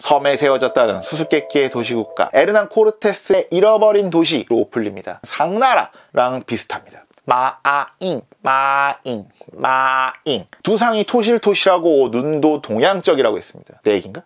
섬에 세워졌다는 수수께끼의 도시국가 에르난 코르테스의 잃어버린 도시로 불립니다. 상나라랑 비슷합니다. 마아잉, 마잉, 마잉. 두상이 토실토실하고 눈도 동양적이라고 했습니다. 내 얘기인가?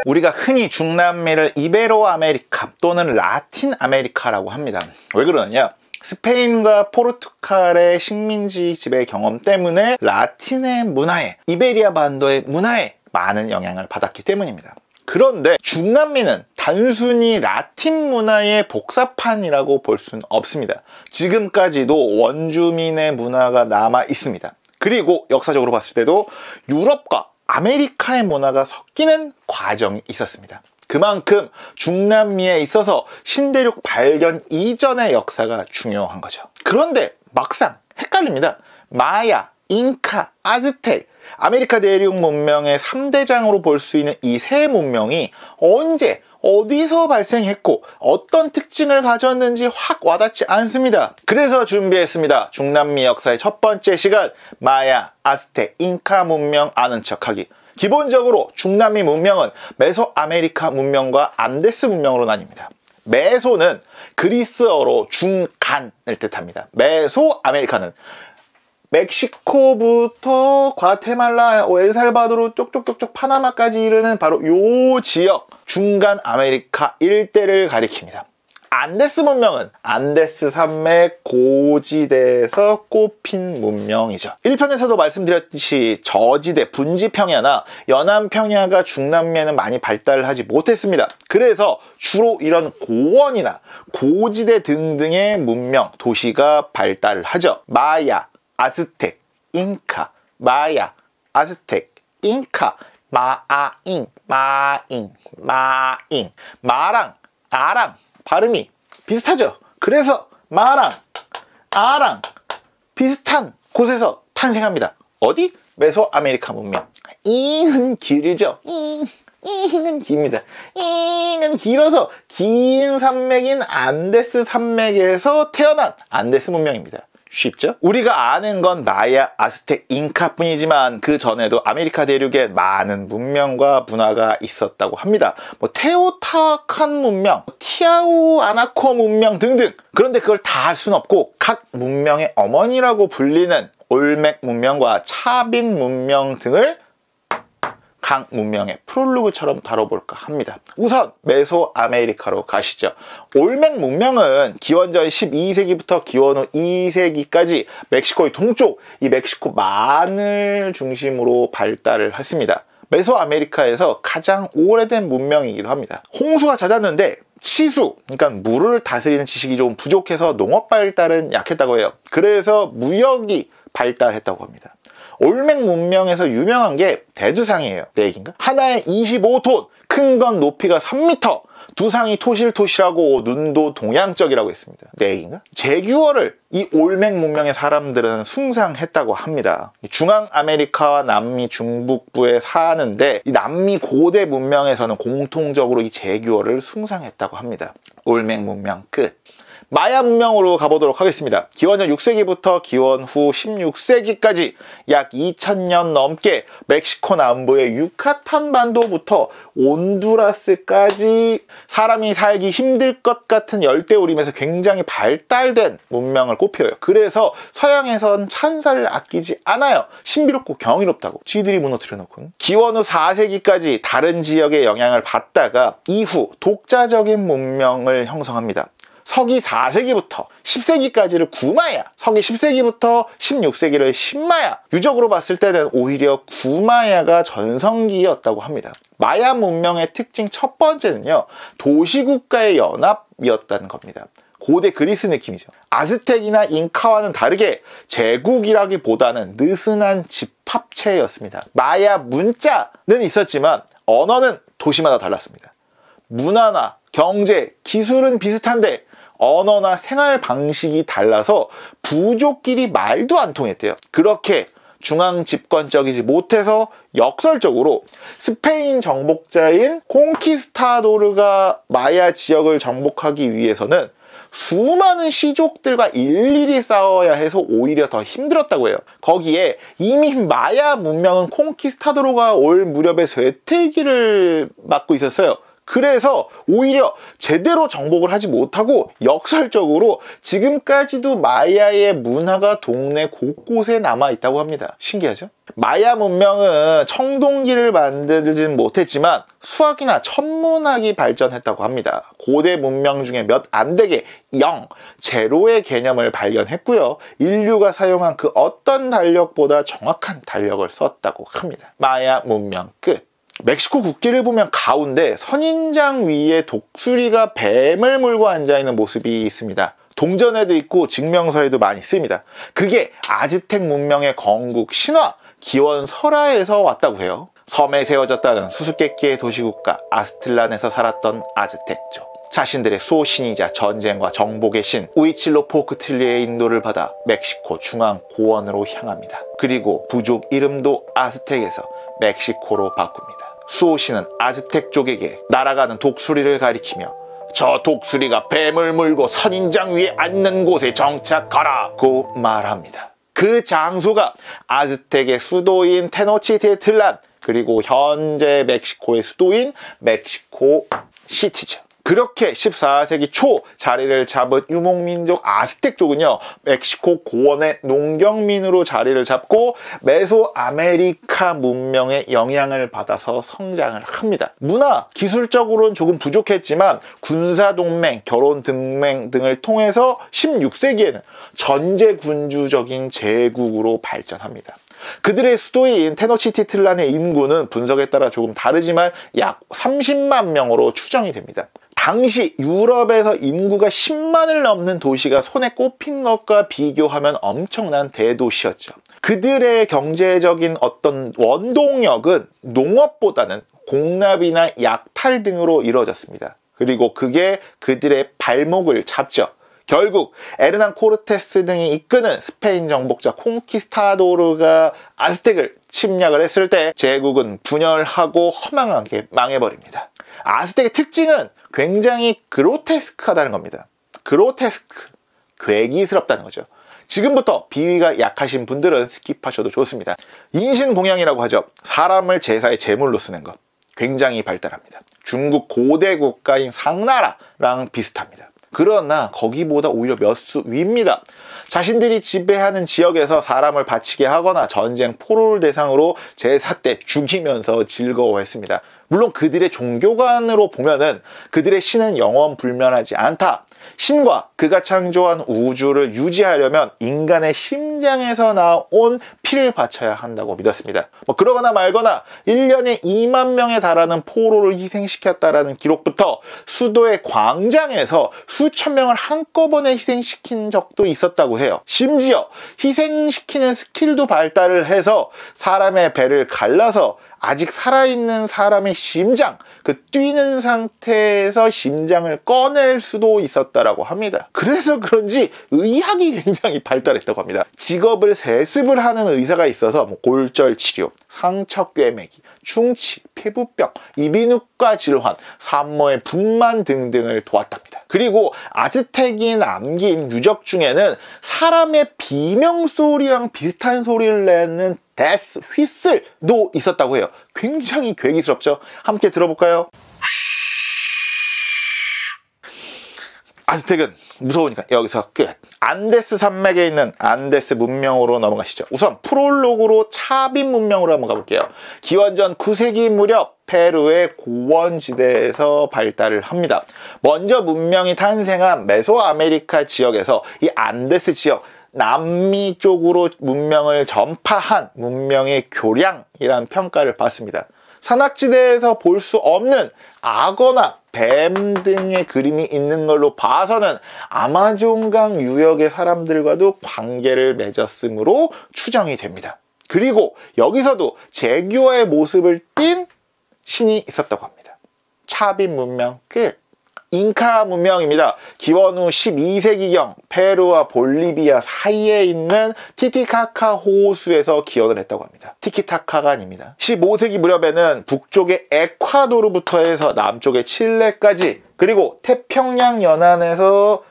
우리가 흔히 중남미를 이베로 아메리카 또는 라틴 아메리카라고 합니다. 왜 그러느냐? 스페인과 포르투갈의 식민지 지배 경험 때문에 라틴의 문화에, 이베리아 반도의 문화에 많은 영향을 받았기 때문입니다. 그런데 중남미는 단순히 라틴 문화의 복사판이라고 볼 수는 없습니다. 지금까지도 원주민의 문화가 남아 있습니다. 그리고 역사적으로 봤을 때도 유럽과 아메리카의 문화가 섞이는 과정이 있었습니다. 그만큼 중남미에 있어서 신대륙 발견 이전의 역사가 중요한 거죠. 그런데 막상 헷갈립니다. 마야, 잉카, 아즈텍, 아메리카 대륙 문명의 3대장으로 볼 수 있는 이 세 문명이 언제 어디서 발생했고 어떤 특징을 가졌는지 확 와닿지 않습니다. 그래서 준비했습니다. 중남미 역사의 첫 번째 시간, 마야, 아즈텍, 잉카 문명 아는 척하기. 기본적으로 중남미 문명은 메소아메리카 문명과 안데스 문명으로 나뉩니다. 메소는 그리스어로 중간을 뜻합니다. 메소아메리카는 멕시코부터 과테말라, 엘살바도르 쪽쪽쪽쪽 파나마까지 이르는 바로 요 지역 중간 아메리카 일대를 가리킵니다. 안데스 문명은 안데스 산맥 고지대에서 꼽힌 문명이죠. 1편에서도 말씀드렸듯이 저지대 분지평야나 연안평야가 중남미에는 많이 발달하지 못했습니다. 그래서 주로 이런 고원이나 고지대 등등의 문명, 도시가 발달을 하죠. 마야, 아즈텍, 잉카, 마야, 아즈텍, 잉카, 마아잉, 마잉, 마잉. 마랑, 아랑 발음이 비슷하죠. 그래서 마랑, 아랑 비슷한 곳에서 탄생합니다. 어디? 메소아메리카 문명. 잉은 길죠. 잉은 깁니다. 잉은 길어서 긴 산맥인 안데스 산맥에서 태어난 안데스 문명입니다. 쉽죠? 우리가 아는 건 마야, 아즈텍, 잉카뿐이지만 그 전에도 아메리카 대륙에 많은 문명과 문화가 있었다고 합니다. 테오타칸 문명, 티아우아나코 문명 등등. 그런데 그걸 다 알 수는 없고 각 문명의 어머니라고 불리는 올맥 문명과 차빈 문명 등을 각 문명의 프롤로그처럼 다뤄볼까 합니다. 우선 메소아메리카로 가시죠. 올맥 문명은 기원전 12세기부터 기원 후 2세기까지 멕시코의 동쪽, 이 멕시코만을 중심으로 발달을 했습니다. 메소아메리카에서 가장 오래된 문명이기도 합니다. 홍수가 잦았는데 치수, 그러니까 물을 다스리는 지식이 좀 부족해서 농업 발달은 약했다고 해요. 그래서 무역이 발달했다고 합니다. 올맥 문명에서 유명한 게 대두상이에요. 내 얘기인가? 하나에 25톤, 큰 건 높이가 3m, 두상이 토실토실하고 눈도 동양적이라고 했습니다. 내 얘기인가? 제규어를 이 올맥 문명의 사람들은 숭상했다고 합니다. 중앙 아메리카와 남미 중북부에 사는데 이 남미 고대 문명에서는 공통적으로 이 제규어를 숭상했다고 합니다. 올맥 문명 끝. 마야 문명으로 가보도록 하겠습니다. 기원전 6세기부터 기원 후 16세기까지 약 2000년 넘게 멕시코 남부의 유카탄 반도부터 온두라스까지 사람이 살기 힘들 것 같은 열대우림에서 굉장히 발달된 문명을 꼽혀요. 그래서 서양에선 찬사를 아끼지 않아요. 신비롭고 경이롭다고. 쥐들이 무너뜨려 놓고. 기원 후 4세기까지 다른 지역의 영향을 받다가 이후 독자적인 문명을 형성합니다. 서기 4세기부터 10세기까지를 구마야, 서기 10세기부터 16세기를 신마야. 유적으로 봤을 때는 오히려 구마야가 전성기였다고 합니다. 마야 문명의 특징 첫 번째는요, 도시국가의 연합이었다는 겁니다. 고대 그리스 느낌이죠. 아즈텍이나 잉카와는 다르게 제국이라기보다는 느슨한 집합체였습니다. 마야 문자는 있었지만 언어는 도시마다 달랐습니다. 문화나 경제, 기술은 비슷한데 언어나 생활 방식이 달라서 부족끼리 말도 안 통했대요. 그렇게 중앙 집권적이지 못해서 역설적으로 스페인 정복자인 콩키스타도르가 마야 지역을 정복하기 위해서는 수많은 시족들과 일일이 싸워야 해서 오히려 더 힘들었다고 해요. 거기에 이미 마야 문명은 콩키스타도로가 올 무렵에 쇠퇴기를 맞고 있었어요. 그래서 오히려 제대로 정복을 하지 못하고 역설적으로 지금까지도 마야의 문화가 동네 곳곳에 남아있다고 합니다. 신기하죠? 마야 문명은 청동기를 만들진 못했지만 수학이나 천문학이 발전했다고 합니다. 고대 문명 중에 몇 안 되게 0, 제로의 개념을 발견했고요. 인류가 사용한 그 어떤 달력보다 정확한 달력을 썼다고 합니다. 마야 문명 끝. 멕시코 국기를 보면 가운데 선인장 위에 독수리가 뱀을 물고 앉아있는 모습이 있습니다. 동전에도 있고 증명서에도 많이 씁니다. 그게 아즈텍 문명의 건국 신화 기원 설화에서 왔다고 해요. 섬에 세워졌다는 수수께끼의 도시국가 아스틀란에서 살았던 아즈텍족. 자신들의 수호신이자 전쟁과 정복의 신 우이칠로포크틀리의 인도를 받아 멕시코 중앙 고원으로 향합니다. 그리고 부족 이름도 아즈텍에서 멕시코로 바꿉니다. 수호신은 아즈텍족에게 날아가는 독수리를 가리키며 저 독수리가 뱀을 물고 선인장 위에 앉는 곳에 정착하라고 말합니다. 그 장소가 아즈텍의 수도인 테노치티틀란 그리고 현재 멕시코의 수도인 멕시코 시티죠. 그렇게 14세기 초 자리를 잡은 유목민족 아스텍족은요 멕시코 고원의 농경민으로 자리를 잡고 메소아메리카 문명의 영향을 받아서 성장을 합니다. 문화, 기술적으로는 조금 부족했지만 군사동맹, 결혼동맹 등을 통해서 16세기에는 전제군주적인 제국으로 발전합니다. 그들의 수도인 테노치티틀란의 인구는 분석에 따라 조금 다르지만 약 30만 명으로 추정이 됩니다. 당시 유럽에서 인구가 10만을 넘는 도시가 손에 꼽힌 것과 비교하면 엄청난 대도시였죠. 그들의 경제적인 어떤 원동력은 농업보다는 공납이나 약탈 등으로 이루어졌습니다. 그리고 그게 그들의 발목을 잡죠. 결국 에르난 코르테스 등이 이끄는 스페인 정복자 콩키스타도르가 아스텍을 침략을 했을 때 제국은 분열하고 허망하게 망해버립니다. 아스텍의 특징은 굉장히 그로테스크하다는 겁니다. 그로테스크, 괴기스럽다는 거죠. 지금부터 비위가 약하신 분들은 스킵하셔도 좋습니다. 인신공양이라고 하죠. 사람을 제사의 제물로 쓰는 것. 굉장히 발달합니다. 중국 고대 국가인 상나라랑 비슷합니다. 그러나 거기보다 오히려 몇 수 위입니다. 자신들이 지배하는 지역에서 사람을 바치게 하거나 전쟁 포로를 대상으로 제사 때 죽이면서 즐거워했습니다. 물론 그들의 종교관으로 보면은 그들의 신은 영원 불멸하지 않다. 신과 그가 창조한 우주를 유지하려면 인간의 심장에서 나온 피를 바쳐야 한다고 믿었습니다. 그러거나 말거나 1년에 2만 명에 달하는 포로를 희생시켰다라는 기록부터 수도의 광장에서 수천 명을 한꺼번에 희생시킨 적도 있었다고 해요. 심지어 희생시키는 스킬도 발달을 해서 사람의 배를 갈라서 아직 살아있는 사람의 심장, 그 뛰는 상태에서 심장을 꺼낼 수도 있었다라고 합니다. 그래서 그런지 의학이 굉장히 발달했다고 합니다. 직업을 세습을 하는 의사가 있어서 골절 치료, 상처 꿰매기, 충치, 피부병, 이비인후과 질환, 산모의 분만 등등을 도왔답니다. 그리고 아즈텍이 남긴 유적 중에는 사람의 비명소리랑 비슷한 소리를 내는 데스, 휘슬도 있었다고 해요. 굉장히 괴기스럽죠? 함께 들어볼까요? 아즈텍은 무서우니까 여기서 끝. 안데스 산맥에 있는 안데스 문명으로 넘어가시죠. 우선 프롤로그로 차빈 문명으로 한번 가볼게요. 기원전 9세기 무렵 페루의 고원지대에서 발달을 합니다. 먼저 문명이 탄생한 메소아메리카 지역에서 이 안데스 지역 남미 쪽으로 문명을 전파한 문명의 교량이라는 평가를 받습니다. 산악지대에서 볼 수 없는 악어나 뱀 등의 그림이 있는 걸로 봐서는 아마존강 유역의 사람들과도 관계를 맺었으므로 추정이 됩니다. 그리고 여기서도 제규어의 모습을 띤 신이 있었다고 합니다. 차빈 문명 끝. 잉카 문명입니다. 기원 후 12세기경 페루와 볼리비아 사이에 있는 티티카카 호수에서 기원을 했다고 합니다. 티키타카가 아닙니다. 15세기 무렵에는 북쪽의 에콰도르부터 해서 남쪽의 칠레까지 그리고 태평양 연안에서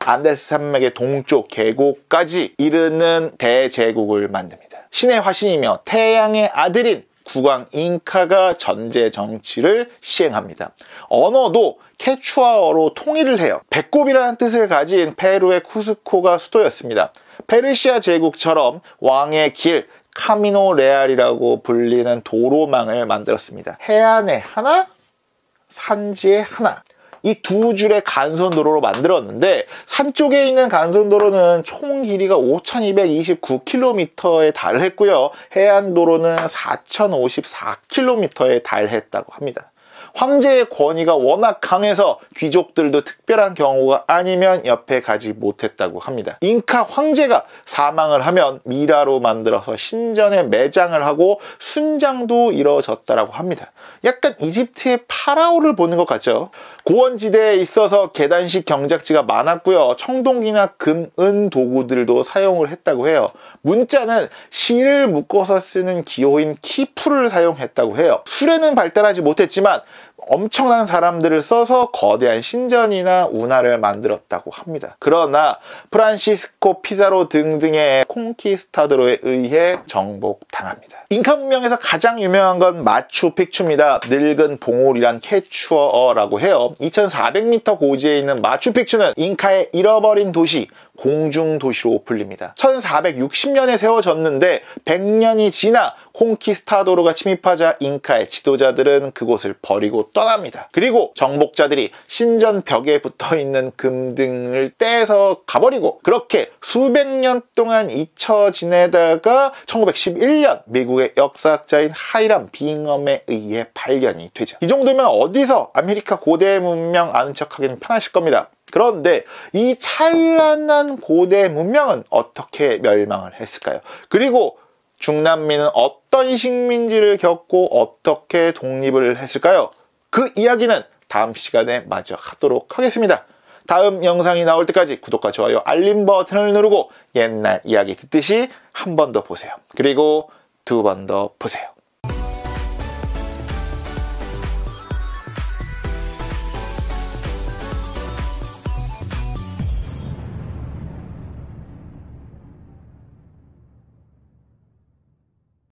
안데스 산맥의 동쪽 계곡까지 이르는 대제국을 만듭니다. 신의 화신이며 태양의 아들인 국왕 잉카가 전제 정치를 시행합니다. 언어도 케추아어로 통일을 해요. 배꼽이라는 뜻을 가진 페루의 쿠스코가 수도였습니다. 페르시아 제국처럼 왕의 길, 카미노 레알이라고 불리는 도로망을 만들었습니다. 해안에 하나, 산지에 하나. 이 두 줄의 간선도로로 만들었는데 산 쪽에 있는 간선도로는 총 길이가 5229km에 달했고요. 해안도로는 4054km에 달했다고 합니다. 황제의 권위가 워낙 강해서 귀족들도 특별한 경우가 아니면 옆에 가지 못했다고 합니다. 잉카 황제가 사망을 하면 미라로 만들어서 신전에 매장을 하고 순장도 이뤄졌다고 합니다. 약간 이집트의 파라오를 보는 것 같죠? 고원지대에 있어서 계단식 경작지가 많았고요. 청동기나 금, 은 도구들도 사용을 했다고 해요. 문자는 실을 묶어서 쓰는 기호인 키프를 사용했다고 해요. 수레는 발달하지 못했지만 엄청난 사람들을 써서 거대한 신전이나 운하를 만들었다고 합니다. 그러나 프란시스코 피자로 등등의 콩키스타도로에 의해 정복당합니다. 잉카 문명에서 가장 유명한 건 마추픽추입니다. 늙은 봉우리란 케추어어라고 해요. 2400m 고지에 있는 마추픽추는 잉카의 잃어버린 도시, 공중도시로 불립니다. 1460년에 세워졌는데 100년이 지나 콩키스타도로가 침입하자 잉카의 지도자들은 그곳을 버리고 떠납니다. 그리고 정복자들이 신전 벽에 붙어있는 금 등을 떼서 가버리고 그렇게 수백 년 동안 잊혀 지내다가 1911년 미국의 역사학자인 하이람 빙엄에 의해 발견이 되죠. 이 정도면 어디서 아메리카 고대 문명 아는 척하기는 편하실 겁니다. 그런데 이 찬란한 고대 문명은 어떻게 멸망을 했을까요? 그리고 중남미는 어떤 식민지를 겪고 어떻게 독립을 했을까요? 그 이야기는 다음 시간에 마저 하도록 하겠습니다. 다음 영상이 나올 때까지 구독과 좋아요, 알림 버튼을 누르고 옛날 이야기 듣듯이 한 번 더 보세요. 그리고 두 번 더 보세요.